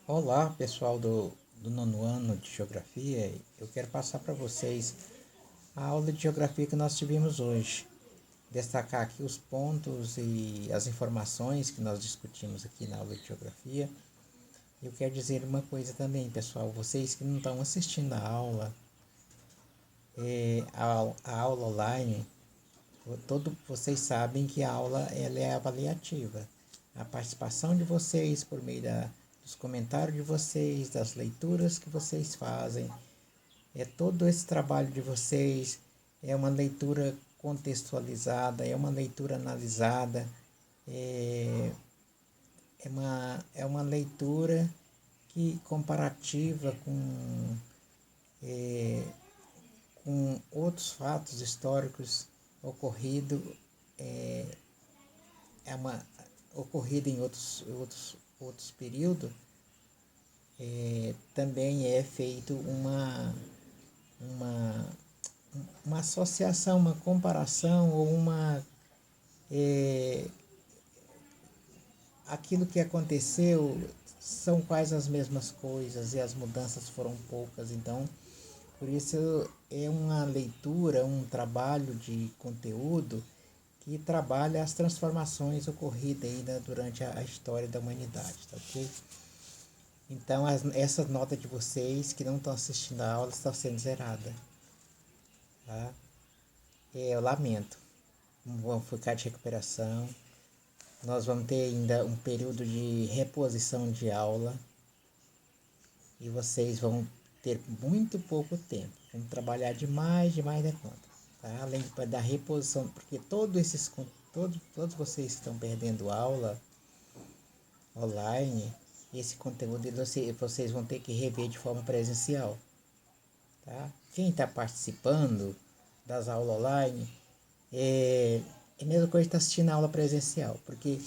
Olá, pessoal do nono ano de Geografia. Eu quero passar para vocês a aula de Geografia que nós tivemos hoje. Destacar aqui os pontos e as informações que nós discutimos aqui na aula de Geografia. Eu quero dizer uma coisa também, pessoal. Vocês que não estão assistindo a aula, a aula online, vocês sabem que a aula ela é avaliativa. A participação de vocês por meio dos comentários de vocês, das leituras que vocês fazem, todo esse trabalho de vocês, é uma leitura contextualizada, é uma leitura analisada, é, é uma leitura que comparativa com outros fatos históricos ocorrido, é, é uma ocorrido em outros períodos. Também é feito uma, uma associação, uma comparação ou é, aquilo que aconteceu são quase as mesmas coisas e as mudanças foram poucas. Então, por isso é uma leitura, um trabalho de conteúdo que trabalha as transformações ocorridas ainda durante a história da humanidade, tá ok? Então, essa nota de vocês que não estão assistindo a aula está sendo zerada, tá? Eu lamento. Vamos ficar de recuperação. Nós vamos ter ainda um período de reposição de aula e vocês vão ter muito pouco tempo. Vamos trabalhar demais da conta, tá? Além da reposição, porque todos vocês que estão perdendo aula online, esse conteúdo vocês vão ter que rever de forma presencial, tá? Quem está participando das aulas online é a mesma coisa que está assistindo a aula presencial, porque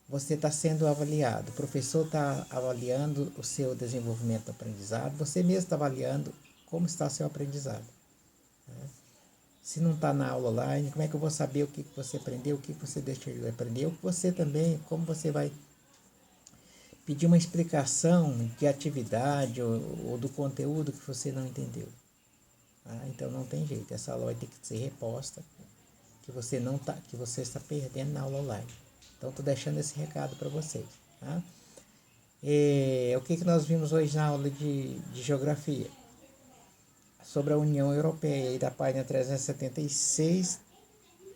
você está sendo avaliado, o professor está avaliando o seu desenvolvimento do aprendizado, você mesmo está avaliando como está seu aprendizado. Né? Se não está na aula online, como é que eu vou saber o que você aprendeu, o que você deixou de aprender, o que você também, como você vai pedir uma explicação de atividade ou do conteúdo que você não entendeu. Então não tem jeito, essa aula vai ter que ser reposta, que você está perdendo na aula online. Então estou deixando esse recado para vocês. Tá? O que nós vimos hoje na aula de Geografia? Sobre a União Europeia, aí da página 376,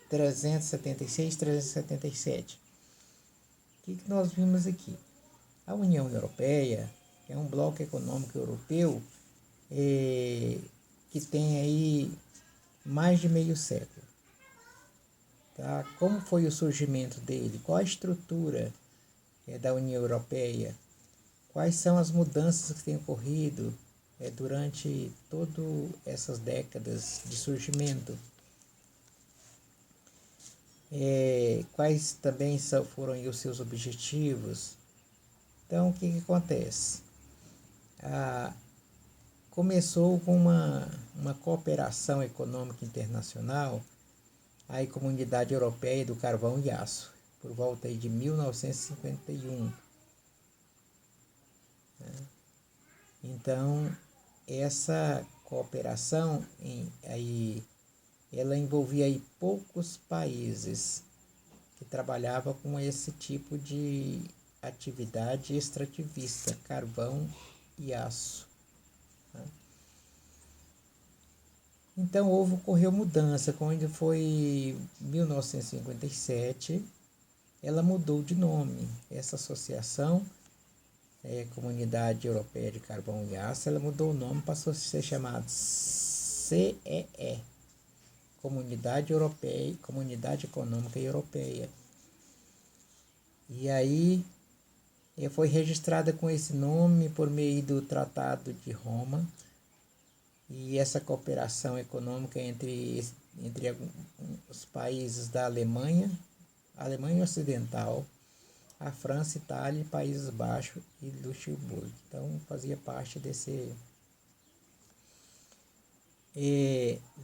376, 377. O que nós vimos aqui? A União Europeia é um bloco econômico europeu que tem aí mais de meio século. Tá? Como foi o surgimento dele? Qual a estrutura da União Europeia? Quais são as mudanças que têm ocorrido durante todas essas décadas de surgimento? Quais também foram os seus objetivos? Então, o que acontece? Começou com uma cooperação econômica internacional, a Comunidade Europeia do Carvão e Aço, por volta aí de 1951. Então, essa cooperação ela envolvia aí poucos países que trabalhavam com esse tipo de atividade extrativista, carvão e aço. Então ocorreu mudança, quando foi 1957, ela mudou de nome. Essa associação, Comunidade Europeia de Carvão e Aço, ela mudou o nome, passou a ser chamada CEE, Comunidade Europeia, Comunidade Econômica Europeia. E aí foi registrada com esse nome por meio do Tratado de Roma. E essa cooperação econômica entre os países da Alemanha Ocidental, a França, Itália, Países Baixos e Luxemburgo. Então fazia parte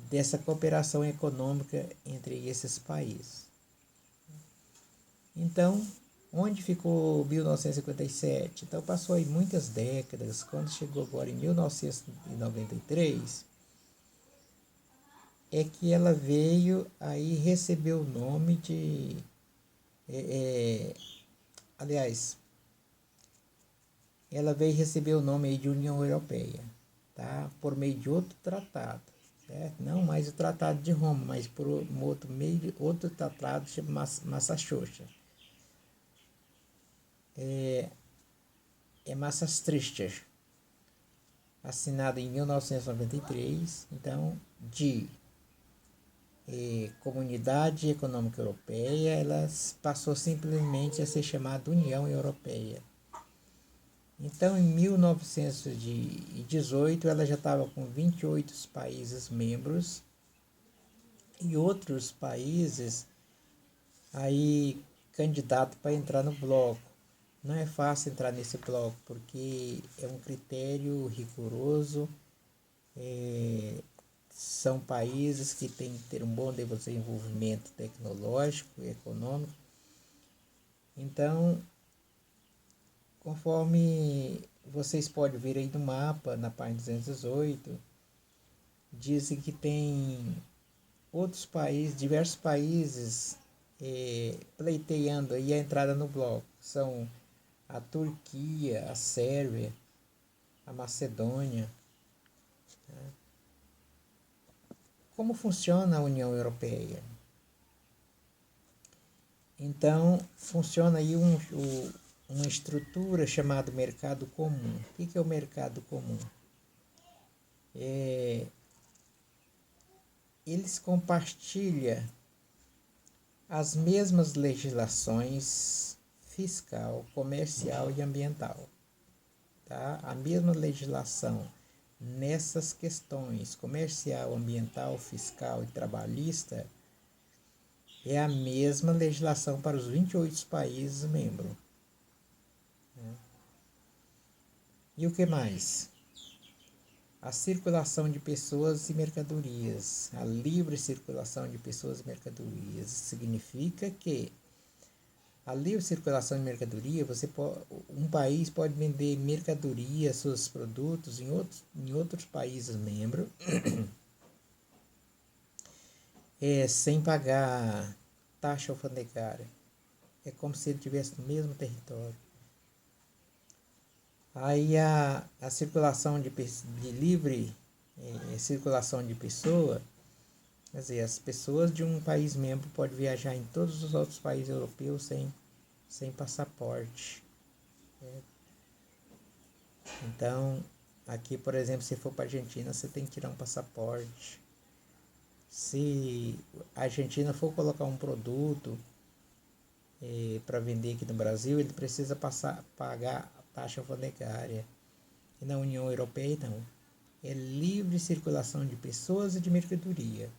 dessa cooperação econômica entre esses países. Então, Onde ficou 1957? Então passou aí muitas décadas. Quando chegou agora em 1993, é que ela veio aí receber o nome de... aliás, ela veio receber o nome aí de União Europeia, tá? Por meio de outro tratado, certo? Não mais o Tratado de Roma, mas por um outro meio, outro tratado chamado Massachusetts. É Massachusetts, assinado em 1993, então, de Comunidade Econômica Europeia, ela passou simplesmente a ser chamada União Europeia. Então, em 1918, ela já estava com 28 países membros e outros países aí candidatos para entrar no bloco. Não é fácil entrar nesse bloco, porque é um critério rigoroso. São países que têm que ter um bom desenvolvimento tecnológico e econômico. Então, conforme vocês podem ver aí no mapa, na página 218, dizem que tem outros países, diversos países pleiteando aí a entrada no bloco. São a Turquia, a Sérvia, a Macedônia. Como funciona a União Europeia? Então, funciona aí uma estrutura chamada mercado comum. O que é o mercado comum? Eles compartilham as mesmas legislações fiscal, comercial e ambiental. Tá? A mesma legislação nessas questões comercial, ambiental, fiscal e trabalhista é a mesma legislação para os 28 países membros. E o que mais? A circulação de pessoas e mercadorias, a livre circulação de pessoas e mercadorias, significa que a livre circulação de mercadoria, um país pode vender mercadoria, seus produtos em outros países membros, sem pagar taxa alfandegária. É como se ele estivesse no mesmo território. Aí a circulação de livre circulação de pessoa, quer dizer, as pessoas de um país membro podem viajar em todos os outros países europeus sem passaporte. Então, aqui, por exemplo, se for para a Argentina, você tem que tirar um passaporte. Se a Argentina for colocar um produto para vender aqui no Brasil, ele precisa pagar a taxa alfandegária. E na União Europeia, não. É livre circulação de pessoas e de mercadoria.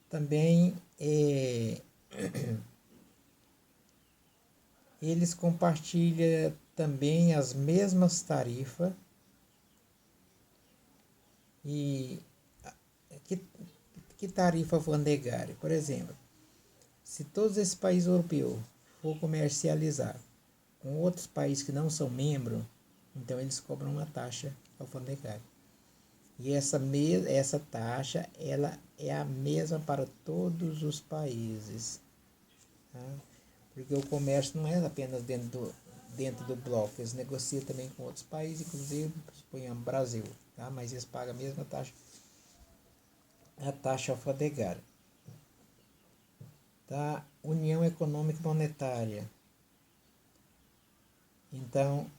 Também eles compartilham também as mesmas tarifas e que tarifa alfandegária? Por exemplo, se todos esses países europeus for comercializar com outros países que não são membros, então eles cobram uma taxa alfandegária. E essa taxa ela é a mesma para todos os países. Tá? Porque o comércio não é apenas dentro do bloco, eles negociam também com outros países, inclusive, suponhamos, Brasil, tá? Mas eles pagam a mesma taxa, a taxa alfandegária. Tá? União Econômica e Monetária. Então,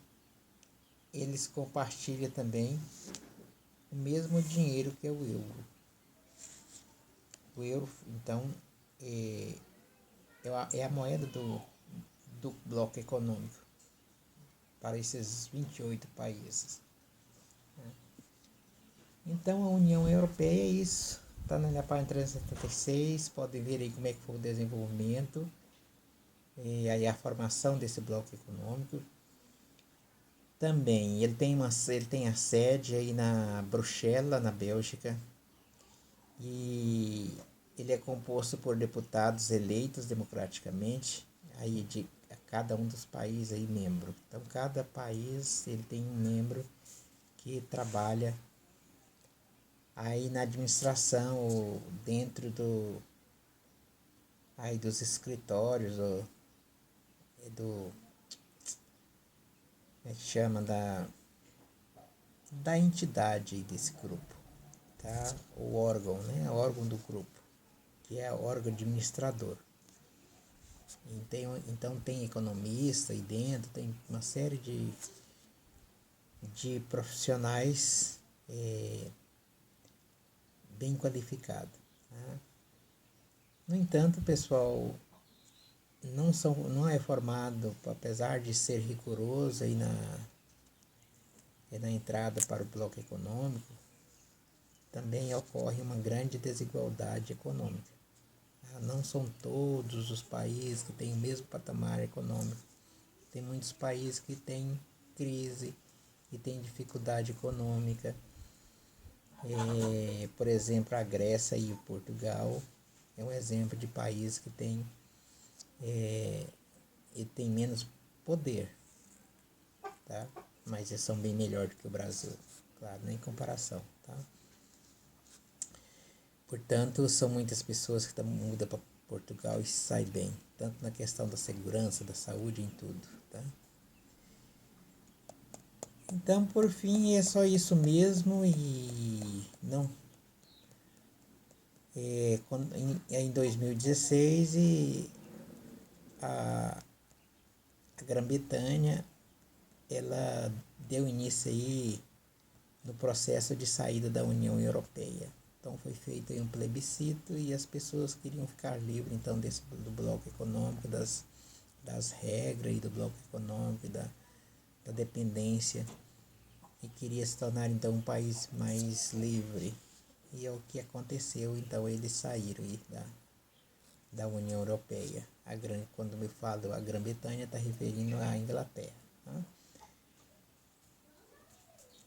eles compartilham também o mesmo dinheiro que é o euro. O euro, então, é a moeda do bloco econômico para esses 28 países. Então, a União Europeia é isso. Está na página 376, podem ver aí como é que foi o desenvolvimento e aí a formação desse bloco econômico. Também, ele tem a sede aí na Bruxelas, na Bélgica, e ele é composto por deputados eleitos democraticamente aí de cada um dos países aí membro. Então cada país ele tem um membro que trabalha aí na administração ou dentro aí dos escritórios ou do como é que chama da entidade desse grupo, tá? O órgão, né? O órgão do grupo, que é o órgão administrador. Então tem economista aí dentro, tem uma série de profissionais bem qualificados. Tá? No entanto, pessoal, não é formado, apesar de ser rigoroso aí na entrada para o bloco econômico, também ocorre uma grande desigualdade econômica. Não são todos os países que têm o mesmo patamar econômico. Tem muitos países que têm crise e têm dificuldade econômica. Por exemplo, a Grécia e o Portugal é um exemplo de país que tem menos poder, tá? Mas eles são bem melhor do que o Brasil, claro, nem comparação, tá? Portanto, são muitas pessoas que mudam para Portugal e saem bem, tanto na questão da segurança, da saúde, em tudo, tá? Então, por fim, é só isso mesmo e não em 2016 a Grã-Bretanha ela deu início aí no processo de saída da União Europeia. Então foi feito aí um plebiscito e as pessoas queriam ficar livres então do bloco econômico, das regras e do bloco econômico, da dependência, e queria se tornar então um país mais livre. E é o que aconteceu, então eles saíram aí da União Europeia. Quando eu falo a Grã-Bretanha, está referindo à Inglaterra. Tá?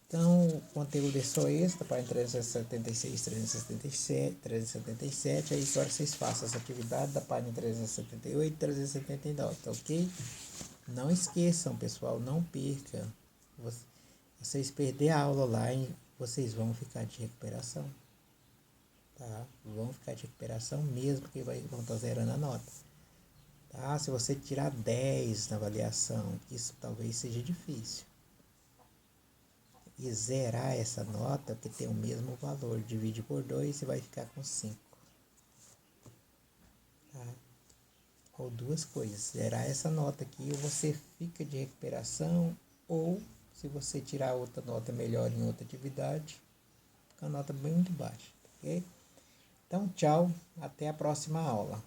Então, o conteúdo é só esse, da página 376, 377, 377. Aí agora vocês façam essa atividade da página 378 e 379, tá ok? Não esqueçam, pessoal, não percam. Vocês perder a aula online, vocês vão ficar de recuperação. Tá? Vão ficar de recuperação mesmo, que vão estar zerando a nota. Tá? Se você tirar 10 na avaliação, isso talvez seja difícil. E zerar essa nota, que tem o mesmo valor, divide por 2, você vai ficar com 5. Tá? Ou duas coisas, zerar essa nota aqui, ou você fica de recuperação, ou se você tirar outra nota melhor em outra atividade, fica a nota bem muito baixa, ok? Então, tchau, até a próxima aula.